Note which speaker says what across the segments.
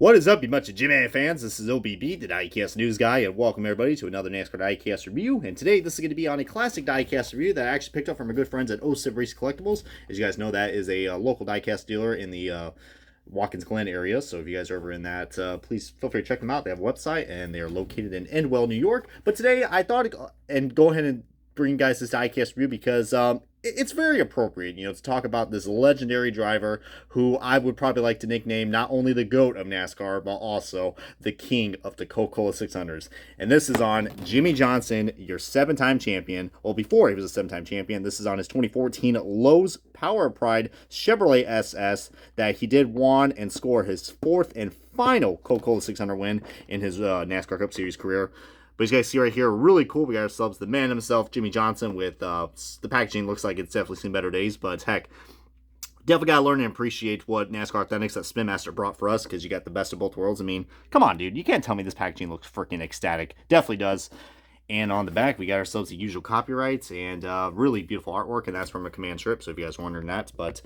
Speaker 1: What is up, you bunch of Jimmie fans? This is OBB, the Diecast News Guy, and welcome everybody to another NASCAR Diecast review. And today, this is going to be on a classic Diecast review that I actually picked up from our good friends at 07 Race Collectibles. As you guys know, that is a local diecast dealer in the Watkins Glen area. So if you guys are ever in that, please feel free to check them out. They have a website, and they are located in Endwell, New York. But today, I thought, and go ahead and bring you guys this Diecast review because it's very appropriate, to talk about this legendary driver who I would probably like to nickname not only the GOAT of NASCAR, but also the king of the Coca-Cola 600s. And this is on Jimmie Johnson, your 7-time champion. Well, before he was a 7-time champion, this is on his 2014 Lowe's Power Pride Chevrolet SS that he did won and score his 4th and final Coca-Cola 600 win in his NASCAR Cup Series career. But as you guys see right here, really cool. We got ourselves the man himself, Jimmie Johnson, with the packaging. Looks like it's definitely seen better days. But heck, definitely got to learn and appreciate what NASCAR Authentics that Spin Master brought for us, because you got the best of both worlds. I mean, come on, dude. You can't tell me this packaging looks freaking ecstatic. Definitely does. And on the back, we got ourselves the usual copyrights and really beautiful artwork, and that's from a command strip, so if you guys are wondering that. But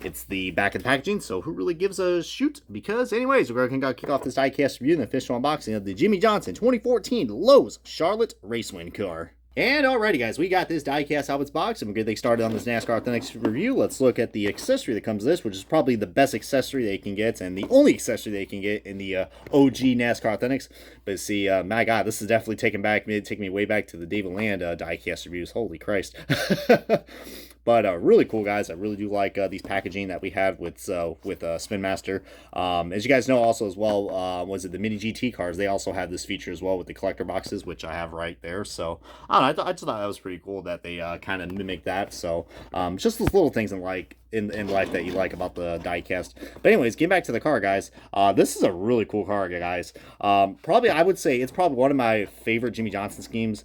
Speaker 1: it's the back of the packaging, so who really gives a shoot? Because anyways, we're going to kick off this diecast review and the official unboxing of the Jimmie Johnson 2014 Lowe's Charlotte Race Win car. And alrighty guys, we got this diecast out of its box, and we're going to get started on this NASCAR Authentics review. Let's look at the accessory that comes with this, which is probably the best accessory they can get, and the only accessory they can get in the OG NASCAR Authentics. But see, my God, this is definitely taking me way back to the David Land diecast reviews. Holy Christ. But really cool, guys. I really do like these packaging that we have with Spin Master. As you guys know, also as well, was it the Mini GT cars? They also have this feature as well with the collector boxes, which I have right there. So I don't know, I just thought that was pretty cool that they kind of mimic that. So just those little things in life that you like about the diecast. But anyways, getting back to the car, guys. This is a really cool car, guys. Probably I would say it's probably one of my favorite Jimmie Johnson schemes.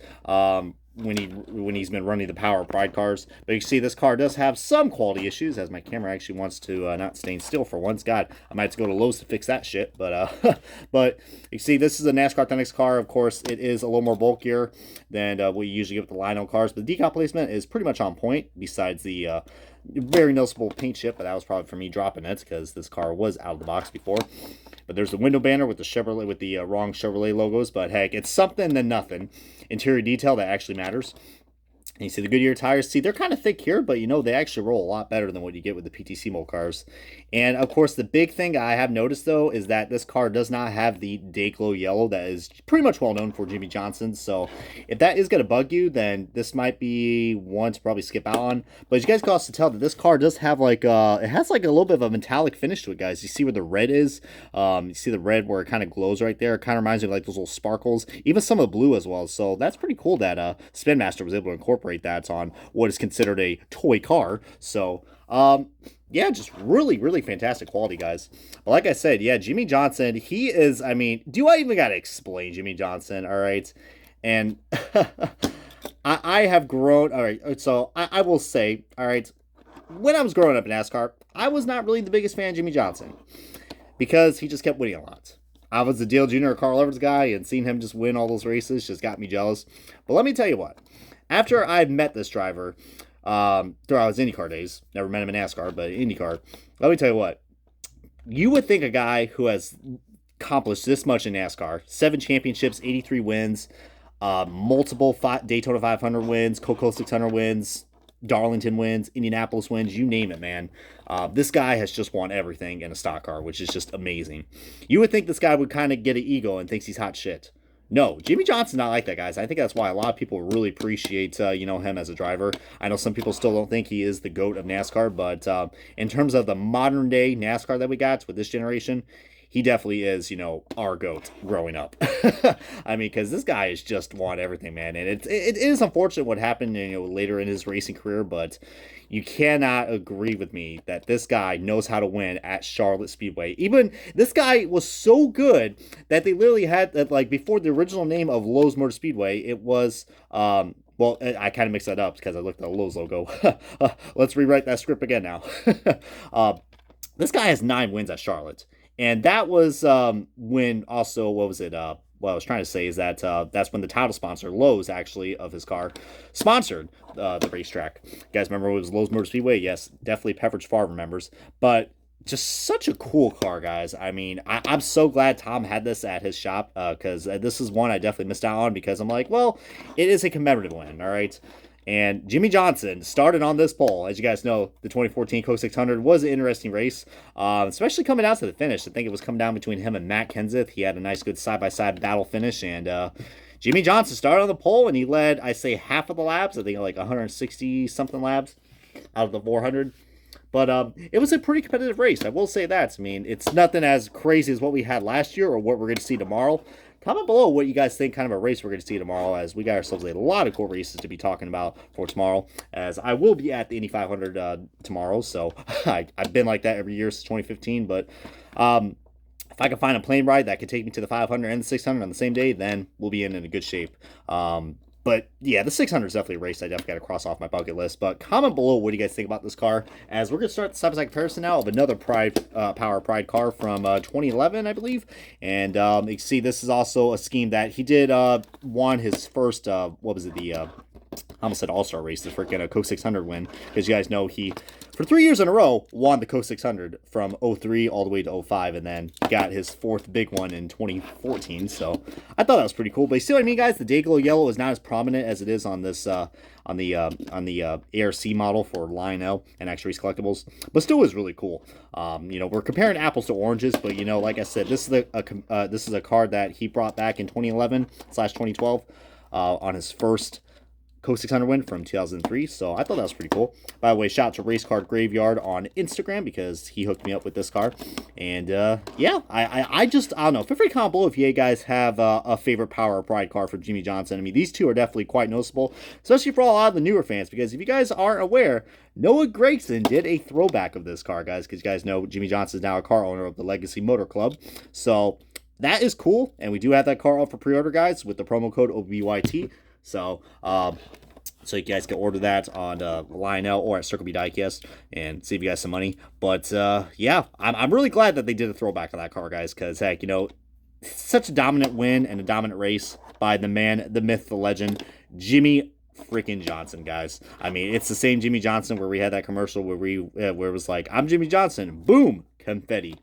Speaker 1: When he's been running the Power Pride cars. But you see this car does have some quality issues, as my camera actually wants to not stay still for once. God, I might have to go to Lowe's to fix that shit. But but you see, this is a NASCAR Authentics car. Of course, it is a little more bulkier than what you usually get with the Lionel cars, but the decal placement is pretty much on point, besides the very noticeable paint chip, but that was probably for me dropping it, because this car was out of the box before. But there's the window banner with the Chevrolet, with the wrong Chevrolet logos, but heck, it's something than nothing. Interior detail that actually matters. And you see the Goodyear tires. See, they're kind of thick here, but they actually roll a lot better than what you get with the PTC mold cars. And of course, the big thing I have noticed though is that this car does not have the Dayglow yellow that is pretty much well known for Jimmie Johnson. So if that is going to bug you, then this might be one to probably skip out on. But as you guys can also tell that this car does have like it has like a little bit of a metallic finish to it, guys. You see where the red is? You see the red where it kind of glows right there. It kind of reminds me of like those little sparkles. Even some of the blue as well. So that's pretty cool that Spin Master was able to incorporate that on what is considered a toy car. So yeah, just really, really fantastic quality, guys. But like I said, yeah, Jimmie Johnson, he is, I mean, do I even gotta explain Jimmie Johnson? All right. And I have grown, all right, so I will say, all right, when I was growing up in NASCAR, I was not really the biggest fan of Jimmie Johnson, because he just kept winning a lot. I was the Dale Jr. or Carl Edwards guy, and seeing him just win all those races just got me jealous. But let me tell you what, after I met this driver throughout his IndyCar days, never met him in NASCAR, but IndyCar, let me tell you what, you would think a guy who has accomplished this much in NASCAR, 7 championships, 83 wins, multiple Daytona 500 wins, Coca-Cola 600 wins, Darlington wins, Indianapolis wins, you name it, man. This guy has just won everything in a stock car, which is just amazing. You would think this guy would kind of get an ego and thinks he's hot shit. No, Jimmie Johnson's not like that, guys. I think that's why a lot of people really appreciate, him as a driver. I know some people still don't think he is the GOAT of NASCAR, but in terms of the modern-day NASCAR that we got with this generation, he definitely is, our GOAT growing up. I mean, because this guy has just won everything, man. And it is unfortunate what happened, later in his racing career, but you cannot agree with me that this guy knows how to win at Charlotte Speedway. Even this guy was so good that they literally had that, like, before the original name of Lowe's Motor Speedway, it was well, I kind of mixed that up because I looked at the Lowe's logo. Let's rewrite that script again now. This guy has 9 wins at Charlotte. And that was when also, what was it? What I was trying to say is that that's when the title sponsor, Lowe's, actually, of his car, sponsored the racetrack. You guys remember it was Lowe's Motor Speedway? Yes, definitely Pepperidge Farm remembers. But just such a cool car, guys. I mean, I'm so glad Tom had this at his shop, because this is one I definitely missed out on, because I'm like, well, it is a commemorative win, all right? And Jimmie Johnson started on this pole. As you guys know, the 2014 Coke 600 was an interesting race, especially coming down to the finish. I think it was coming down between him and Matt Kenseth. He had a nice, good side-by-side battle finish, and Jimmie Johnson started on the pole, and he led, I say, half of the laps. I think like 160-something laps out of the 400. But it was a pretty competitive race. I will say that. I mean, it's nothing as crazy as what we had last year or what we're going to see tomorrow. Comment below what you guys think kind of a race we're going to see tomorrow, as we got ourselves a lot of cool races to be talking about for tomorrow, as I will be at the Indy 500 tomorrow. So I've been like that every year since 2015. But if I can find a plane ride that could take me to the 500 and the 600 on the same day, then we'll be in a good shape. But yeah, the 600 is definitely a race I definitely got to cross off my bucket list. But comment below what do you guys think about this car, as we're going to start the side-by-side comparison now of another Power Pride car from 2011, I believe. And you can see this is also a scheme that he did won his first, what was it, I almost said All-Star race, the freaking Coke 600 win. As you guys know, he, for 3 years in a row, won the Coke 600 from 03 all the way to 05, and then got his fourth big one in 2014. So I thought that was pretty cool. But you see what I mean, guys? The Dayglow yellow is not as prominent as it is on this on the ARC model for Lionel and X Race Collectibles, but still is really cool. You know, we're comparing apples to oranges, but you know, like I said, this is a card that he brought back in 2011/2012 on his first Coke 600 win from 2003, so I thought that was pretty cool. By the way, shout out to Race Card Graveyard on Instagram, because he hooked me up with this car. And yeah, I don't know. Feel free to comment below if you guys have a favorite Power or Pride car from Jimmie Johnson. I mean, these two are definitely quite noticeable, especially for a lot of the newer fans, because if you guys aren't aware, Noah Gragson did a throwback of this car, guys, because you guys know Jimmie Johnson is now a car owner of the Legacy Motor Club. So that is cool, and we do have that car up for pre-order, guys, with the promo code OBYT. So, so you guys can order that on Lionel or at Circle B Diecast and save you guys some money. But yeah, I'm really glad that they did a throwback on that car, guys, because heck, you know, such a dominant win and a dominant race by the man, the myth, the legend, Jimmie freaking Johnson, guys. I mean, it's the same Jimmie Johnson where we had that commercial where where it was like, I'm Jimmie Johnson, boom, confetti.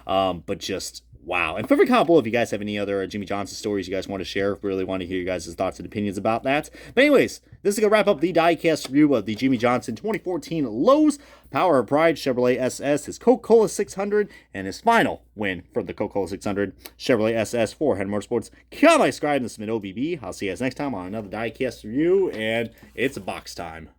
Speaker 1: But just wow. And feel free to comment below if you guys have any other Jimmie Johnson stories you guys want to share. Really want to hear you guys' thoughts and opinions about that. But anyways, this is going to wrap up the diecast review of the Jimmie Johnson 2014 Lowe's Power of Pride Chevrolet SS, his Coca-Cola 600, and his final win for the Coca-Cola 600 Chevrolet SS for Head Motorsports. Comment, subscribe, and this has been OBB. I'll see you guys next time on another diecast review, and it's box time.